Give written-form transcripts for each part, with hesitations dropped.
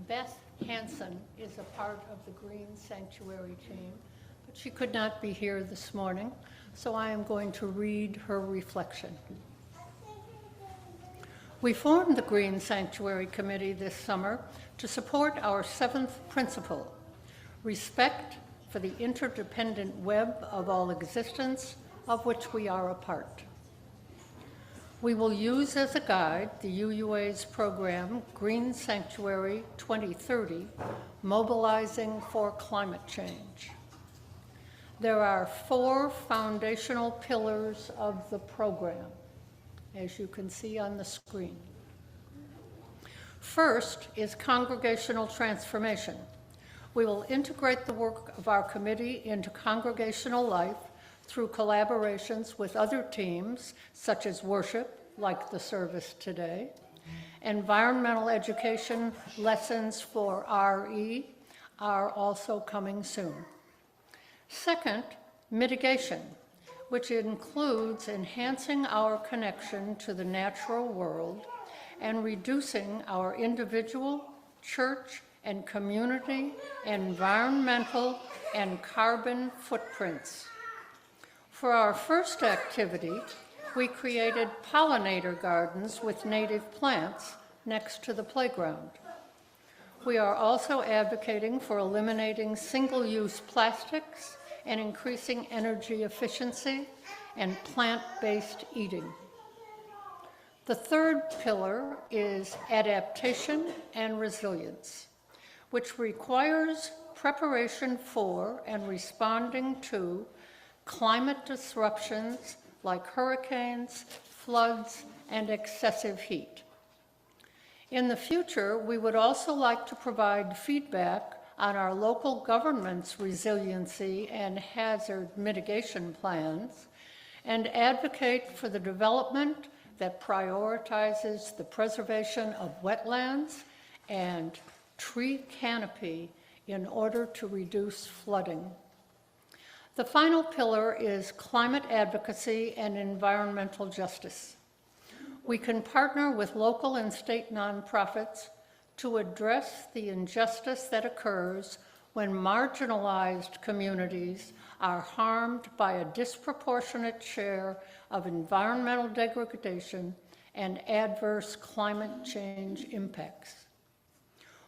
Beth Hansen is a part of the Green Sanctuary team, but she could not be here this morning, so I am going to read her reflection. We formed the Green Sanctuary Committee this summer to support our 7th principle, respect for the interdependent web of all existence of which we are a part. We will use as a guide the UUA's program, Green Sanctuary 2030, Mobilizing for Climate Change. There are 4 foundational pillars of the program, as you can see on the screen. First is congregational transformation. We will integrate the work of our committee into congregational life through collaborations with other teams, such as worship, like the service today, environmental education lessons for RE are also coming soon. Second, mitigation, which includes enhancing our connection to the natural world and reducing our individual, church, and community, environmental, and carbon footprints. For our first activity, we created pollinator gardens with native plants next to the playground. We are also advocating for eliminating single-use plastics and increasing energy efficiency and plant-based eating. The third pillar is adaptation and resilience, which requires preparation for and responding to climate disruptions like hurricanes, floods, and excessive heat. In the future, we would also like to provide feedback on our local government's resiliency and hazard mitigation plans and advocate for the development that prioritizes the preservation of wetlands and tree canopy in order to reduce flooding. The final pillar is climate advocacy and environmental justice. We can partner with local and state nonprofits to address the injustice that occurs when marginalized communities are harmed by a disproportionate share of environmental degradation and adverse climate change impacts.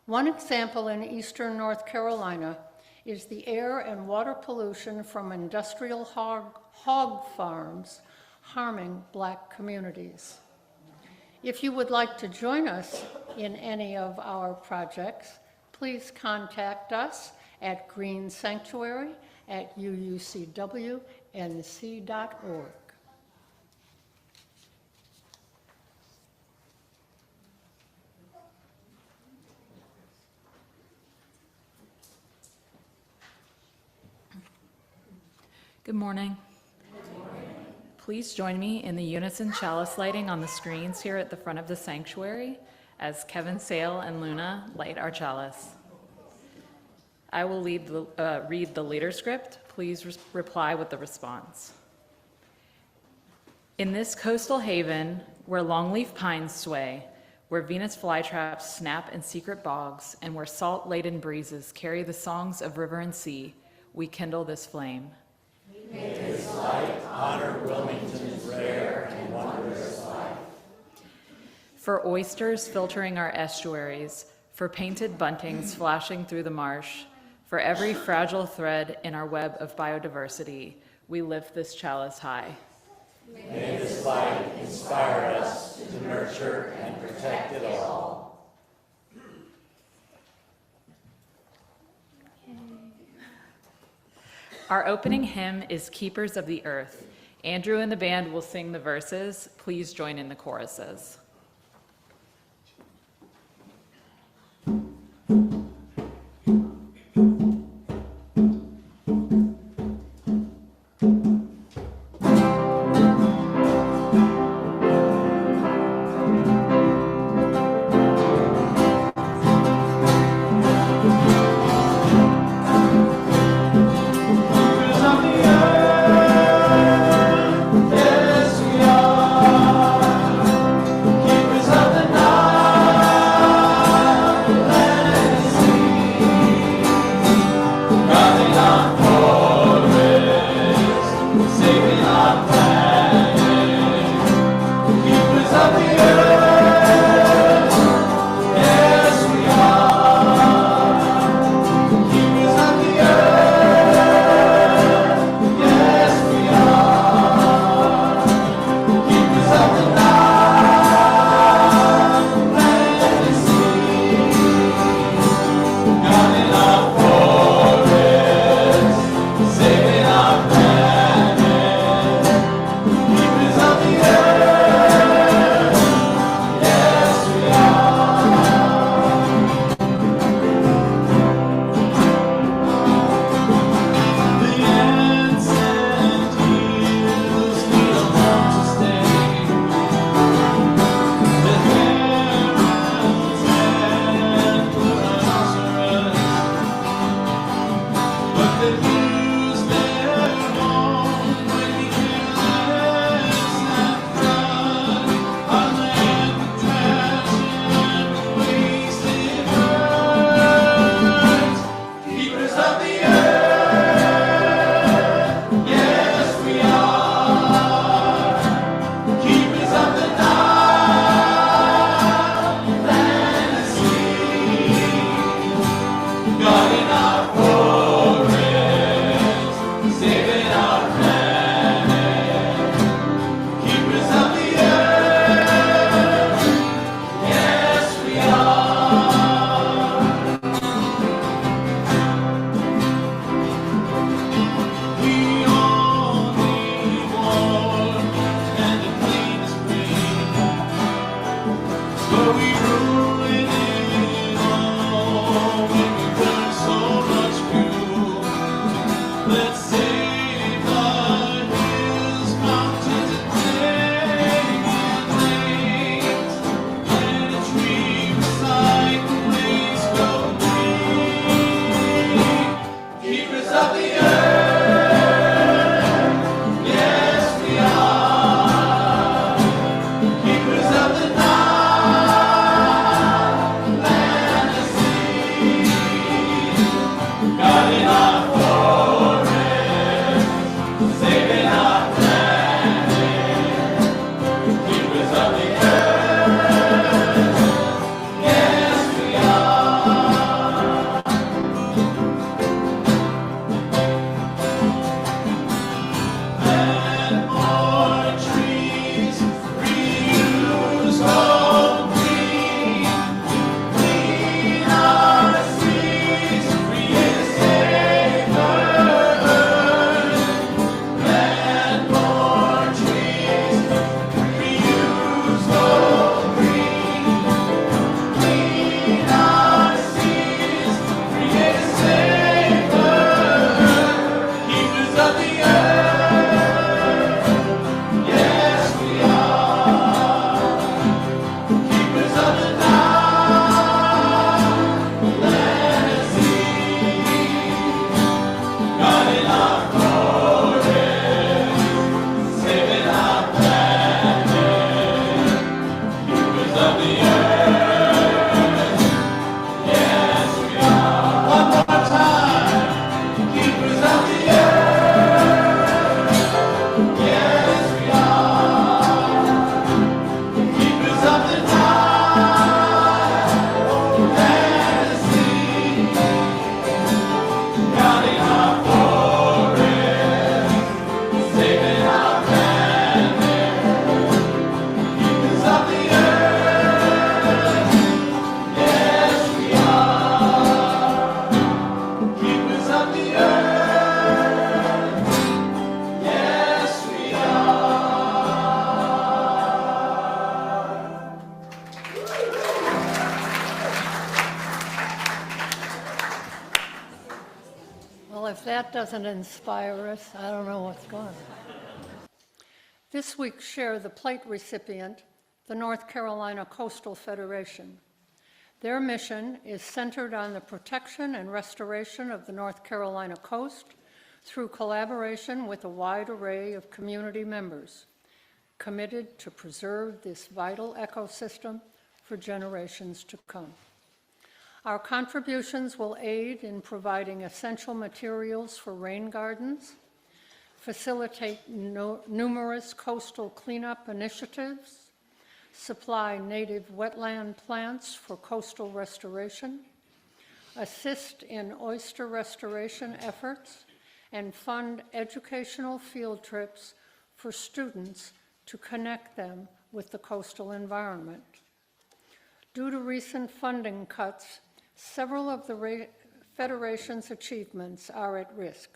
One example in eastern North Carolina is the air and water pollution from industrial hog farms harming Black communities. If you would like to join us in any of our projects, please contact us at greensanctuary@uucwnc.org. Good morning. Please join me in the unison chalice lighting on the screens here at the front of the sanctuary as Kevin Sale and Luna light our chalice. I will read the leader script. Please reply with the response. In this coastal haven, where longleaf pines sway, where Venus flytraps snap in secret bogs, and where salt-laden breezes carry the songs of river and sea, we kindle this flame. May this light honor Wilmington's rare and wondrous life. For oysters filtering our estuaries, for painted buntings flashing through the marsh, for every fragile thread in our web of biodiversity, we lift this chalice high. May this light inspire us to nurture and protect it all. Our opening hymn is Keepers of the Earth. Andrew and the band will sing the verses. Please join in the choruses. If that doesn't inspire us, I don't know what's going on. This week's Share the Plate recipient, the North Carolina Coastal Federation. Their mission is centered on the protection and restoration of the North Carolina coast through collaboration with a wide array of community members, committed to preserve this vital ecosystem for generations to come. Our contributions will aid in providing essential materials for rain gardens, facilitate numerous coastal cleanup initiatives, supply native wetland plants for coastal restoration, assist in oyster restoration efforts, and fund educational field trips for students to connect them with the coastal environment. Due to recent funding cuts, several of the Federation's achievements are at risk,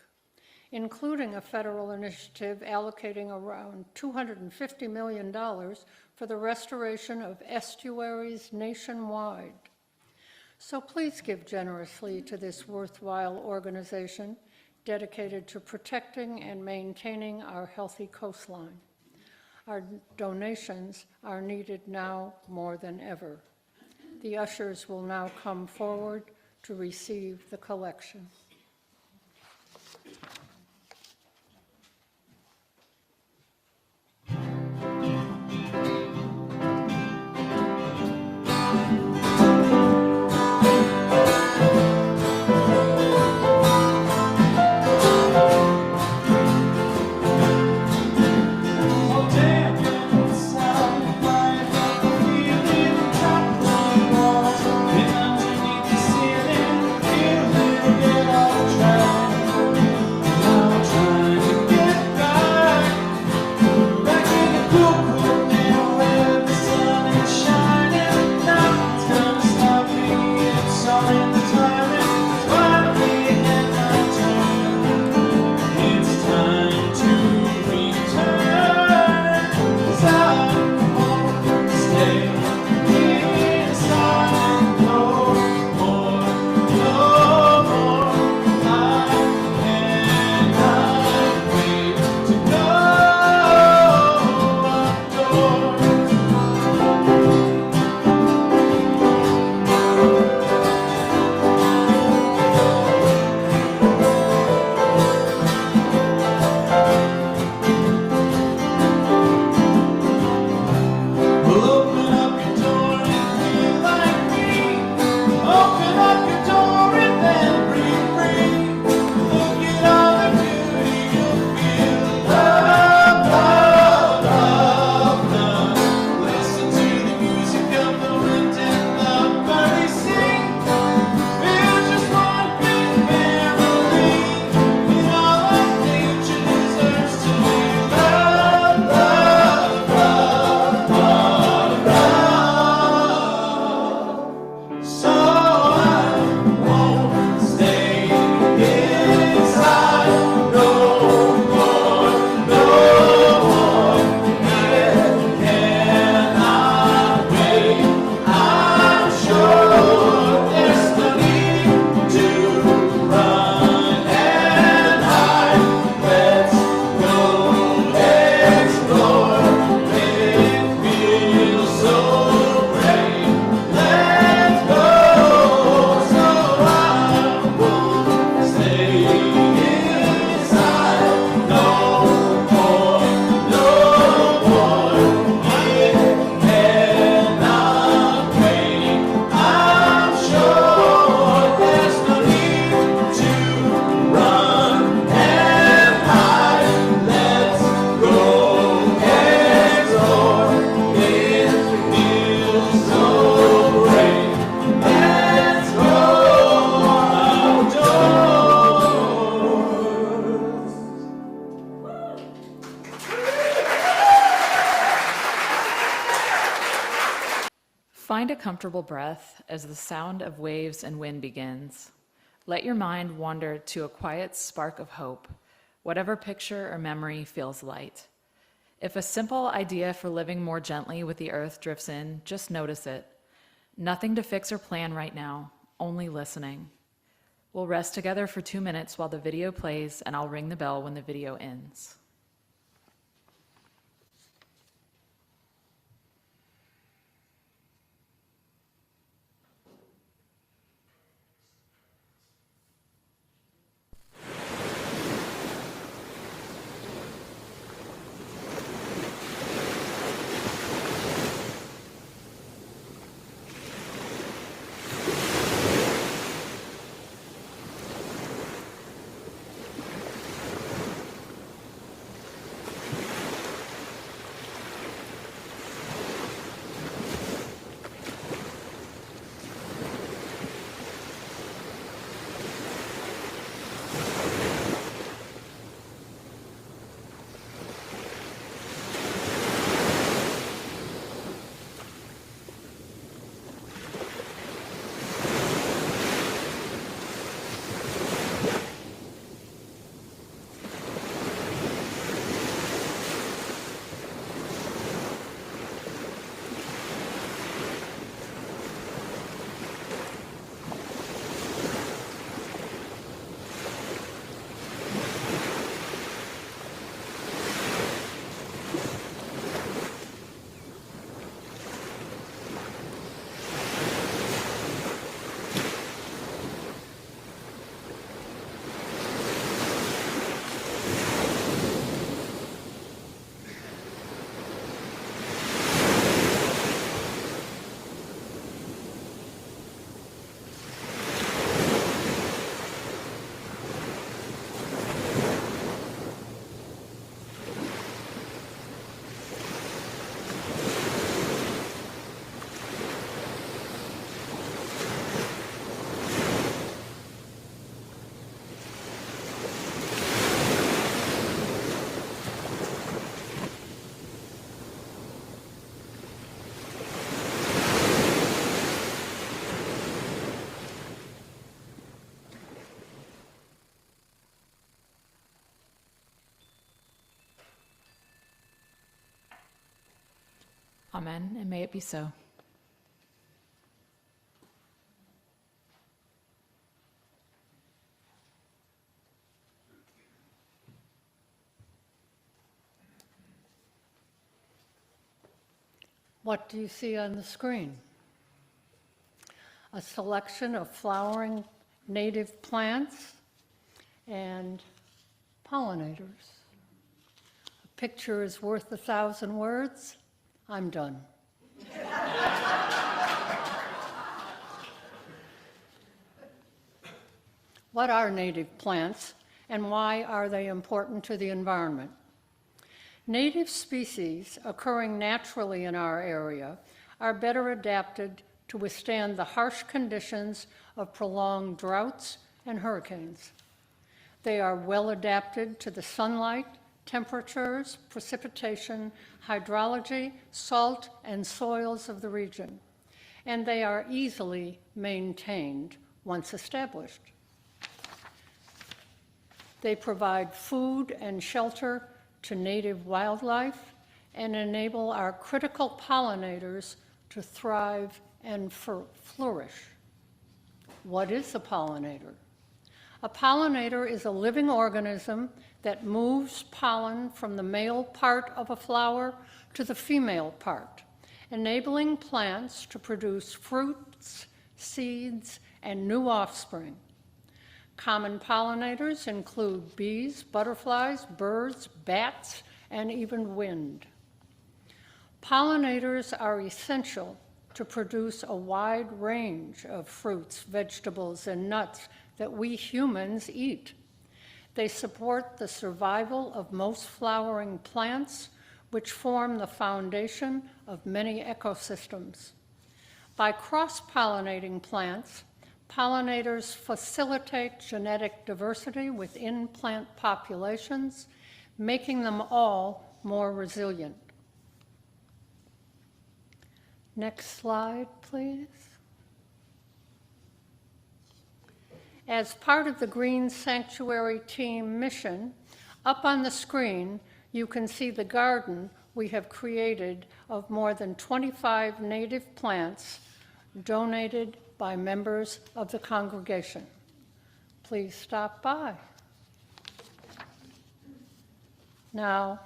including a federal initiative allocating around $250 million for the restoration of estuaries nationwide. So please give generously to this worthwhile organization dedicated to protecting and maintaining our healthy coastline. Our donations are needed now more than ever. The ushers will now come forward to receive the collection. Find a comfortable breath as the sound of waves and wind begins. Let your mind wander to a quiet spark of hope, whatever picture or memory feels light. If a simple idea for living more gently with the earth drifts in, just notice it. Nothing to fix or plan right now, only listening. We'll rest together for 2 minutes while the video plays, and I'll ring the bell when the video ends. Amen, and may it be so. What do you see on the screen? A selection of flowering native plants and pollinators. A picture is worth 1,000 words. I'm done. What are native plants and why are they important to the environment? Native species occurring naturally in our area are better adapted to withstand the harsh conditions of prolonged droughts and hurricanes. They are well adapted to the sunlight, temperatures, precipitation, hydrology, salt, and soils of the region, and they are easily maintained once established. They provide food and shelter to native wildlife and enable our critical pollinators to thrive and flourish. What is a pollinator? A pollinator is a living organism that moves pollen from the male part of a flower to the female part, enabling plants to produce fruits, seeds, and new offspring. Common pollinators include bees, butterflies, birds, bats, and even wind. Pollinators are essential to produce a wide range of fruits, vegetables, and nuts that we humans eat. They support the survival of most flowering plants, which form the foundation of many ecosystems. By cross-pollinating plants, pollinators facilitate genetic diversity within plant populations, making them all more resilient. Next slide, please. As part of the Green Sanctuary Team mission, up on the screen, you can see the garden we have created of more than 25 native plants donated by members of the congregation. please stop by. Now,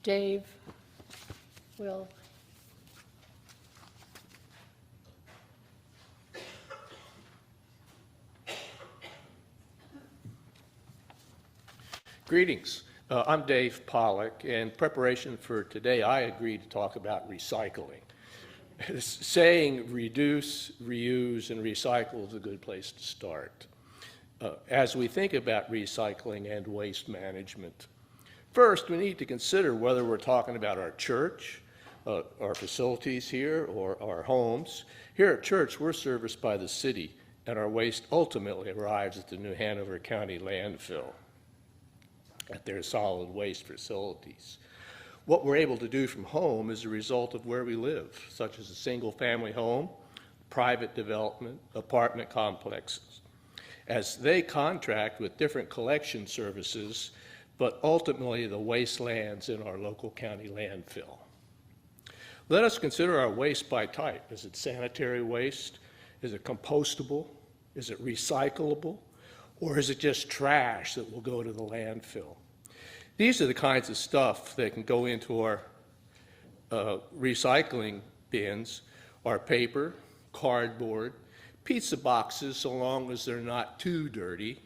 Dave will Greetings. I'm Dave Pollock. In preparation for today, I agreed to talk about recycling. Saying reduce, reuse, and recycle is a good place to start. As we think about recycling and waste management, first we need to consider whether we're talking about our church, our facilities here, or our homes. Here at church, we're serviced by the city, and our waste ultimately arrives at the New Hanover County landfill at their solid waste facilities. What we're able to do from home is a result of where we live, such as a single-family home, private development, apartment complexes, as they contract with different collection services, but ultimately the waste lands in our local county landfill. Let us consider our waste by type. Is it sanitary waste? Is it compostable? Is it recyclable? Or is it just trash that will go to the landfill? These are the kinds of stuff that can go into our recycling bins, our paper, cardboard, pizza boxes, so long as they're not too dirty,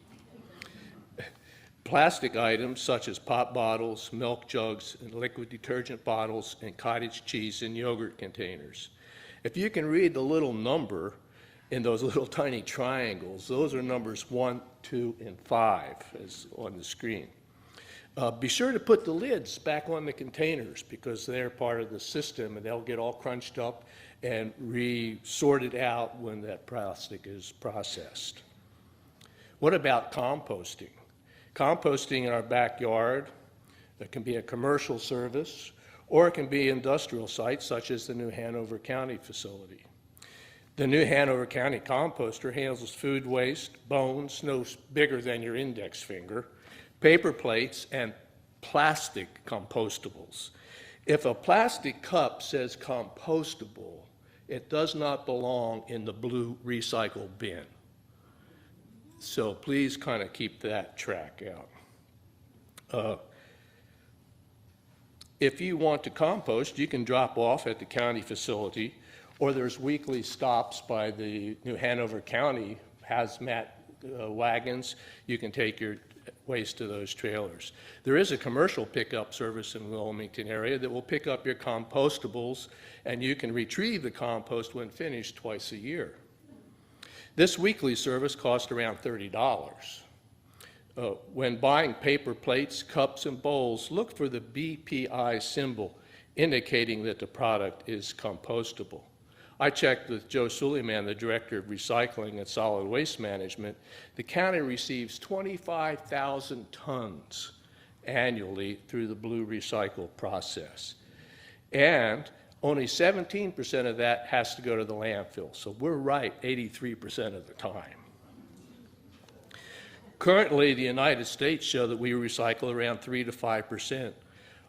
plastic items such as pop bottles, milk jugs, and liquid detergent bottles, and cottage cheese and yogurt containers. If you can read the little number in those little tiny triangles, those are numbers 1, 2, and 5 as on the screen. Be sure to put the lids back on the containers because they're part of the system and they'll get all crunched up and sorted out when that plastic is processed. What about composting? Composting in our backyard, it can be a commercial service, or it can be industrial sites such as the New Hanover County facility. The New Hanover County composter handles food waste, bones no bigger than your index finger, paper plates, and plastic compostables. If a plastic cup says compostable, it does not belong in the blue recycle bin. So please kind of keep that track out. If you want to compost, you can drop off at the county facility, or there's weekly stops by the New Hanover County hazmat wagons. You can take your waste to those trailers. There is a commercial pickup service in the Wilmington area that will pick up your compostables, and you can retrieve the compost when finished twice a year. This weekly service costs around $30. When buying paper plates, cups, and bowls, look for the BPI symbol indicating that the product is compostable. I checked with Joe Suleiman, the Director of Recycling and Solid Waste Management. The county receives 25,000 tons annually through the Blue Recycle process. And only 17% of that has to go to the landfill. So we're right 83% of the time. Currently, the United States show that we recycle around 3 to 5%.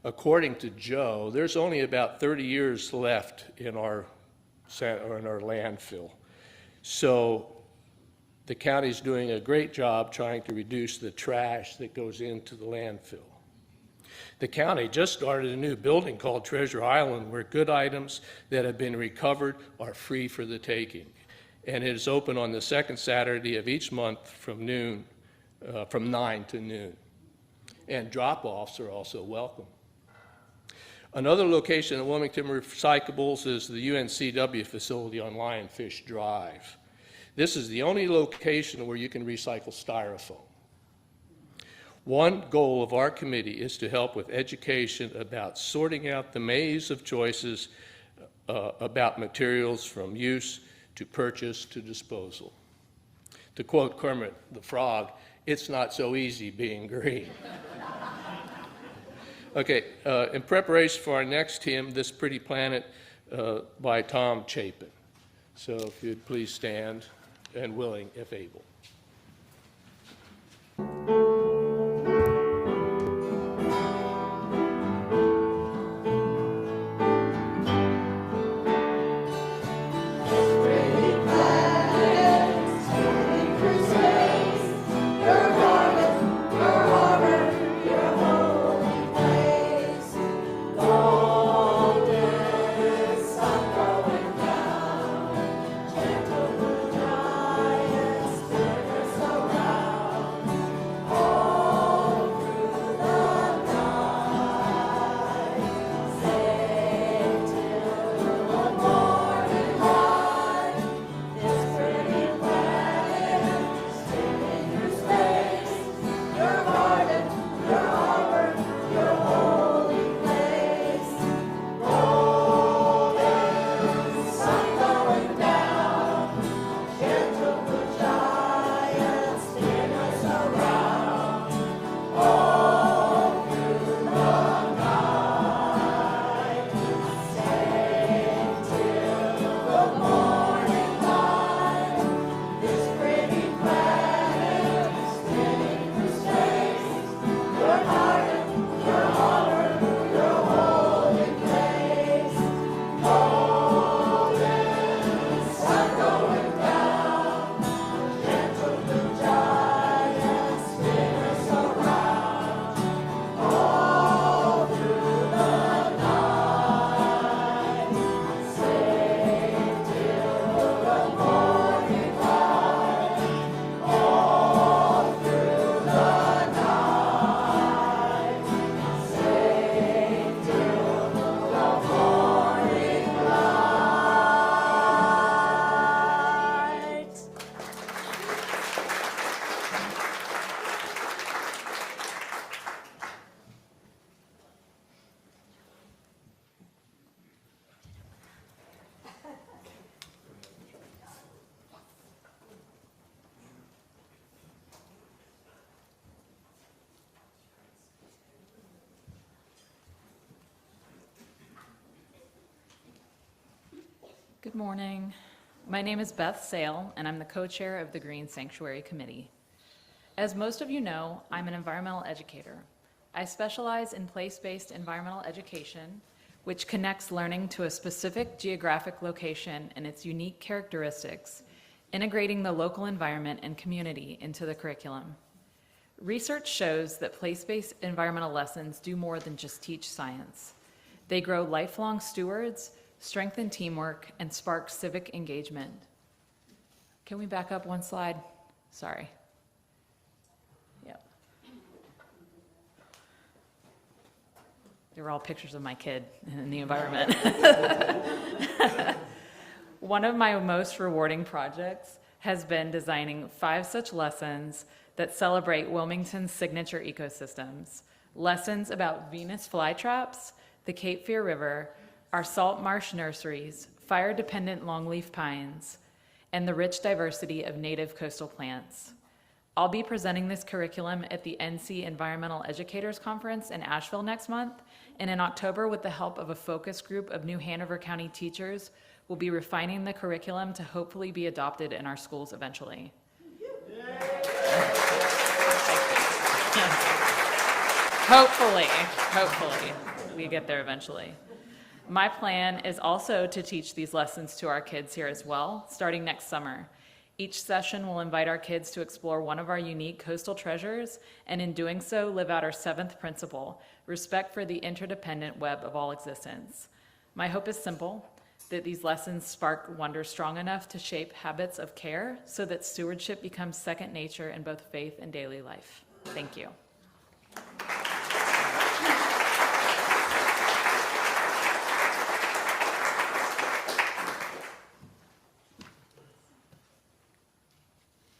According to Joe, there's only about 30 years left in our landfill. So the county's doing a great job trying to reduce the trash that goes into the landfill. The county just started a new building called Treasure Island where good items that have been recovered are free for the taking. And it is open on the second Saturday of each month from 9 to noon. And drop-offs are also welcome. Another location at Wilmington Recyclables is the UNCW facility on Lionfish Drive. This is the only location where you can recycle styrofoam. One goal of our committee is to help with education about sorting out the maze of choices about materials from use to purchase to disposal. To quote Kermit the Frog, it's not so easy being green. Okay, in preparation for our next hymn, This Pretty Planet by Tom Chapin. So if you'd please stand, and willing if able. Pretty planets, pretty presents. Good morning. My name is Beth Sale, and I'm the co-chair of the Green Sanctuary Committee. As most of you know, I'm an environmental educator. I specialize in place-based environmental education, which connects learning to a specific geographic location and its unique characteristics, integrating the local environment and community into the curriculum. Research shows that place-based environmental lessons do more than just teach science. They grow lifelong stewards, strengthen teamwork, and spark civic engagement. Can we back up one slide? Sorry. Yep. They were all pictures of my kid in the environment. One of my most rewarding projects has been designing 5 such lessons that celebrate Wilmington's signature ecosystems. Lessons about Venus flytraps, the Cape Fear River, our salt marsh nurseries, fire-dependent longleaf pines, and the rich diversity of native coastal plants. I'll be presenting this curriculum at the NC Environmental Educators Conference in Asheville next month, and in October, with the help of a focus group of New Hanover County teachers, we'll be refining the curriculum to hopefully be adopted in our schools eventually. Hopefully, we get there eventually. My plan is also to teach these lessons to our kids here as well, starting next summer. Each session will invite our kids to explore one of our unique coastal treasures, and in doing so, live out our 7th principle, respect for the interdependent web of all existence. My hope is simple, that these lessons spark wonder strong enough to shape habits of care so that stewardship becomes second nature in both faith and daily life. Thank you.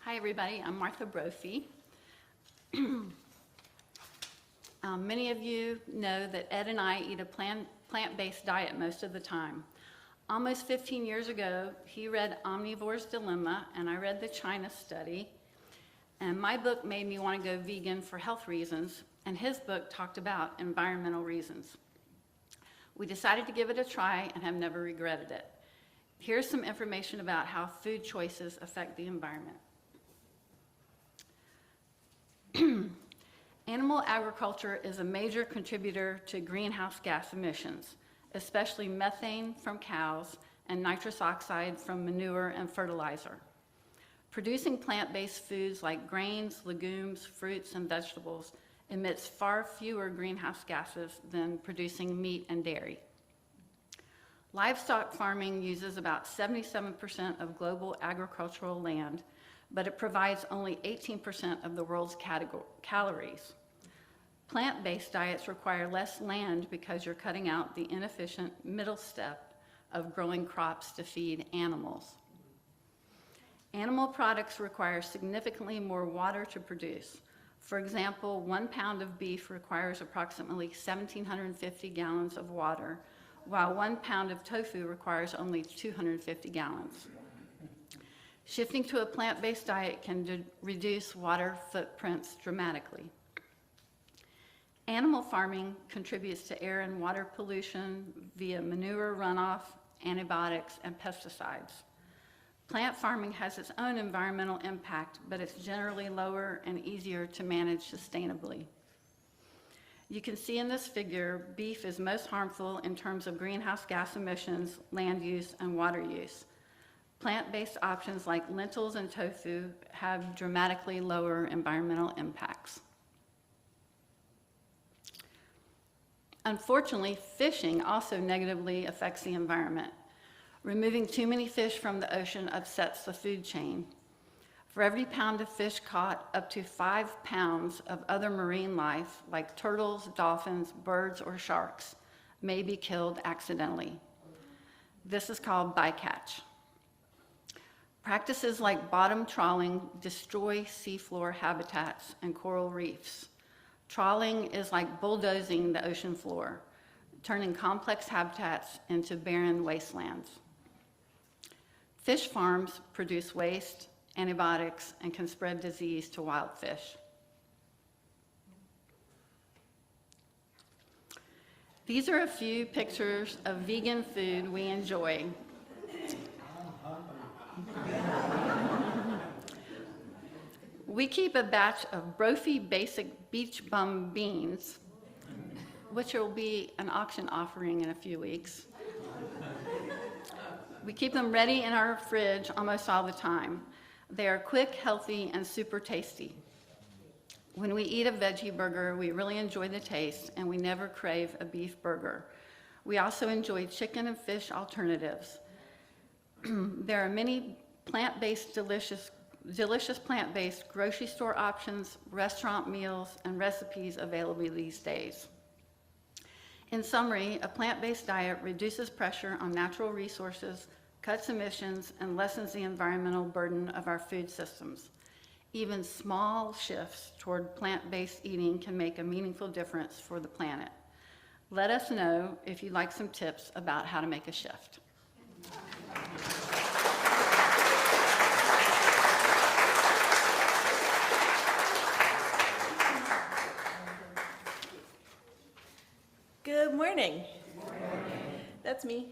Hi, everybody. I'm Martha Brophy. Many of you know that Ed and I eat a plant-based diet most of the time. Almost 15 years ago, he read Omnivore's Dilemma, and I read the China study. And my book made me want to go vegan for health reasons, and his book talked about environmental reasons. We decided to give it a try and have never regretted it. Here's some information about how food choices affect the environment. Animal agriculture is a major contributor to greenhouse gas emissions, especially methane from cows and nitrous oxide from manure and fertilizer. Producing plant-based foods like grains, legumes, fruits, and vegetables emits far fewer greenhouse gases than producing meat and dairy. Livestock farming uses about 77% of global agricultural land, but it provides only 18% of the world's calories. Plant-based diets require less land because you're cutting out the inefficient middle step of growing crops to feed animals. Animal products require significantly more water to produce. For example, 1 pound of beef requires approximately 1,750 gallons of water, while 1 pound of tofu requires only 250 gallons. Shifting to a plant-based diet can reduce water footprints dramatically. Animal farming contributes to air and water pollution via manure runoff, antibiotics, and pesticides. Plant farming has its own environmental impact, but it's generally lower and easier to manage sustainably. You can see in this figure, beef is most harmful in terms of greenhouse gas emissions, land use, and water use. Plant-based options like lentils and tofu have dramatically lower environmental impacts. Unfortunately, fishing also negatively affects the environment. Removing too many fish from the ocean upsets the food chain. For every pound of fish caught, up to 5 pounds of other marine life, like turtles, dolphins, birds, or sharks, may be killed accidentally. This is called bycatch. Practices like bottom trawling destroy seafloor habitats and coral reefs. Trawling is like bulldozing the ocean floor, turning complex habitats into barren wastelands. Fish farms produce waste, antibiotics, and can spread disease to wild fish. These are a few pictures of vegan food we enjoy. We keep a batch of Brophy Basic Beach Bum beans, which will be an auction offering in a few weeks. We keep them ready in our fridge almost all the time. They are quick, healthy, and super tasty. When we eat a veggie burger, we really enjoy the taste, and we never crave a beef burger. We also enjoy chicken and fish alternatives. There are many plant-based, delicious plant-based grocery store options, restaurant meals, and recipes available these days. In summary, a plant-based diet reduces pressure on natural resources, cuts emissions, and lessens the environmental burden of our food systems. Even small shifts toward plant-based eating can make a meaningful difference for the planet. Let us know if you'd like some tips about how to make a shift. Good morning. That's me.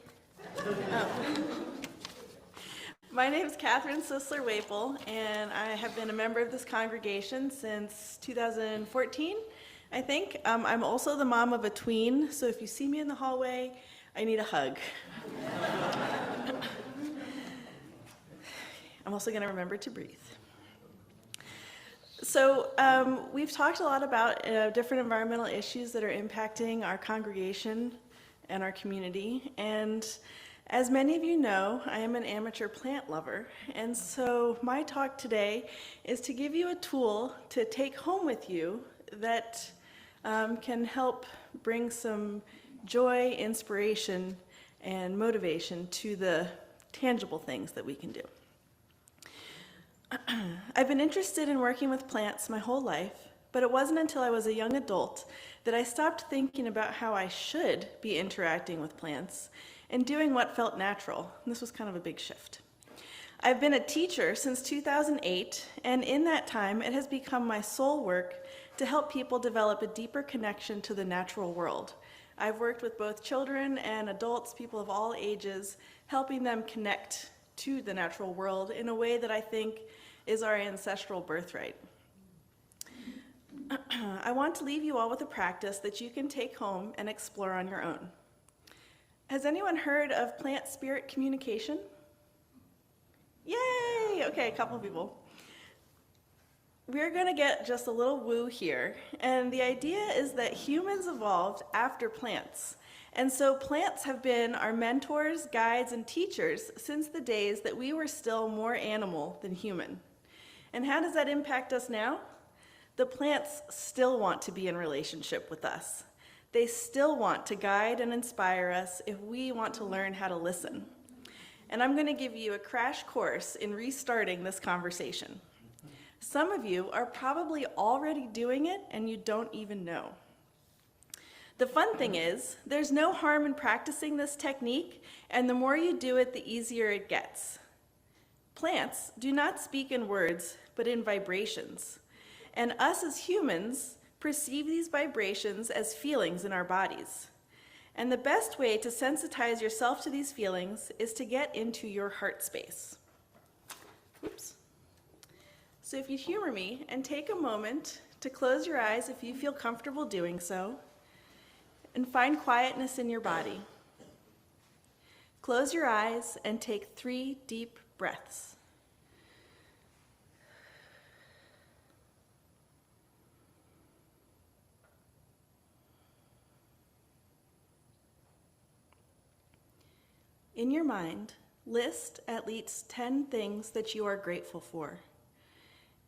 My name is Catherine Sisler-Waple, and I have been a member of this congregation since 2014, I think. I'm also the mom of a tween, so if you see me in the hallway, I need a hug. I'm also going to remember to breathe. So we've talked a lot about different environmental issues that are impacting our congregation and our community. And as many of you know, I am an amateur plant lover. And so my talk today is to give you a tool to take home with you that can help bring some joy, inspiration, and motivation to the tangible things that we can do. I've been interested in working with plants my whole life, but it wasn't until I was a young adult that I stopped thinking about how I should be interacting with plants and doing what felt natural. And this was kind of a big shift. I've been a teacher since 2008, and in that time, it has become my sole work to help people develop a deeper connection to the natural world. I've worked with both children and adults, people of all ages, helping them connect to the natural world in a way that I think is our ancestral birthright. I want to leave you all with a practice that you can take home and explore on your own. Has anyone heard of plant spirit communication? Yay! Okay, a couple people. We're going to get just a little woo here, and the idea is that humans evolved after plants. And so plants have been our mentors, guides, and teachers since the days that we were still more animal than human. And how does that impact us now? The plants still want to be in relationship with us. They still want to guide and inspire us if we want to learn how to listen. And I'm going to give you a crash course in restarting this conversation. Some of you are probably already doing it and you don't even know. The fun thing is, there's no harm in practicing this technique, and the more you do it, the easier it gets. Plants do not speak in words, but in vibrations. And us as humans perceive these vibrations as feelings in our bodies. And the best way to sensitize yourself to these feelings is to get into your heart space. Oops. So if you'd humor me and take a moment to close your eyes if you feel comfortable doing so, and find quietness in your body. Close your eyes and take 3 deep breaths. In your mind, list at least 10 things that you are grateful for.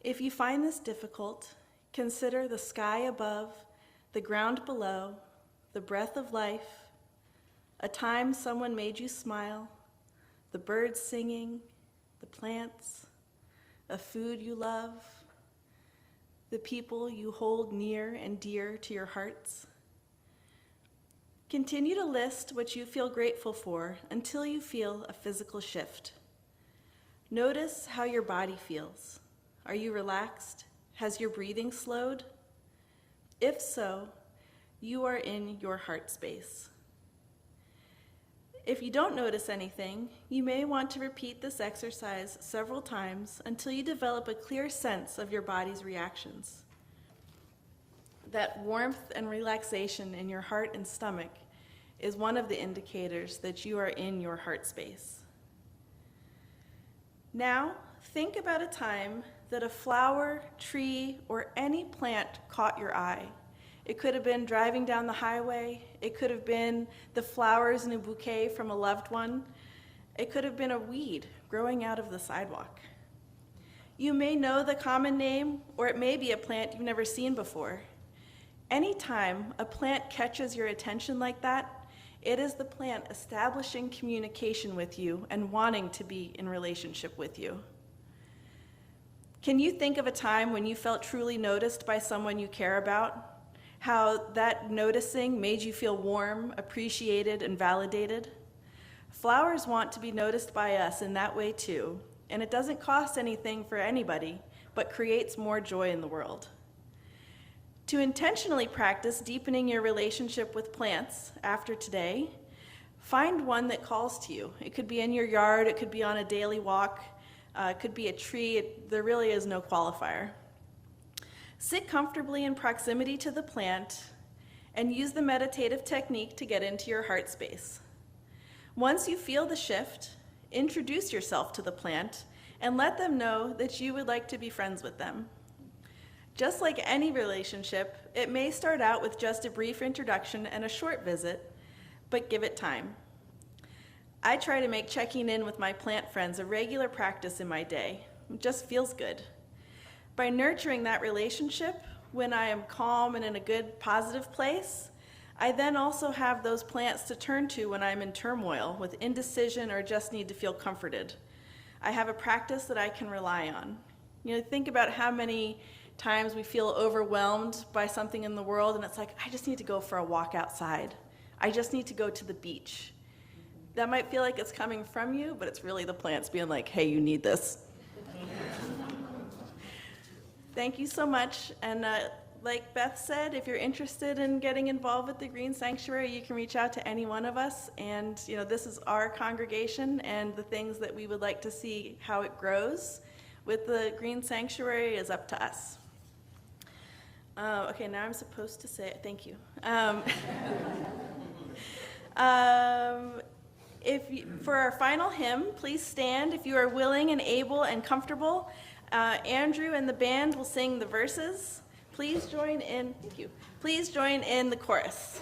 If you find this difficult, consider the sky above, the ground below, the breath of life, a time someone made you smile, the birds singing, the plants, a food you love, the people you hold near and dear to your hearts. Continue to list what you feel grateful for until you feel a physical shift. Notice how your body feels. Are you relaxed? Has your breathing slowed? If so, you are in your heart space. If you don't notice anything, you may want to repeat this exercise several times until you develop a clear sense of your body's reactions. That warmth and relaxation in your heart and stomach is one of the indicators that you are in your heart space. Now, think about a time that a flower, tree, or any plant caught your eye. It could have been driving down the highway. It could have been the flowers in a bouquet from a loved one. It could have been a weed growing out of the sidewalk. You may know the common name, or it may be a plant you've never seen before. Anytime a plant catches your attention like that, it is the plant establishing communication with you and wanting to be in relationship with you. Can you think of a time when you felt truly noticed by someone you care about? How that noticing made you feel warm, appreciated, and validated? Flowers want to be noticed by us in that way too, and it doesn't cost anything for anybody, but creates more joy in the world. To intentionally practice deepening your relationship with plants after today, find one that calls to you. It could be in your yard, it could be on a daily walk, it could be a tree. There really is no qualifier. Sit comfortably in proximity to the plant and use the meditative technique to get into your heart space. Once you feel the shift, introduce yourself to the plant and let them know that you would like to be friends with them. Just like any relationship, it may start out with just a brief introduction and a short visit, but give it time. I try to make checking in with my plant friends a regular practice in my day. It just feels good. By nurturing that relationship, when I am calm and in a good, positive place, I then also have those plants to turn to when I'm in turmoil, with indecision, or just need to feel comforted. I have a practice that I can rely on. Think about how many times we feel overwhelmed by something in the world, and it's like, I just need to go for a walk outside. I just need to go to the beach. That might feel like it's coming from you, but it's really the plants being like, hey, you need this. Thank you so much. And like Beth said, if you're interested in getting involved with the Green Sanctuary, you can reach out to any one of us. And this is our congregation, and the things that we would like to see how it grows with the Green Sanctuary is up to us. Okay, now I'm supposed to say thank you. For our final hymn, please stand if you are willing and able and comfortable. Andrew and the band will sing the verses. Please join in. Thank you. Please join in the chorus.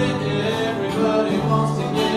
Everybody wants to get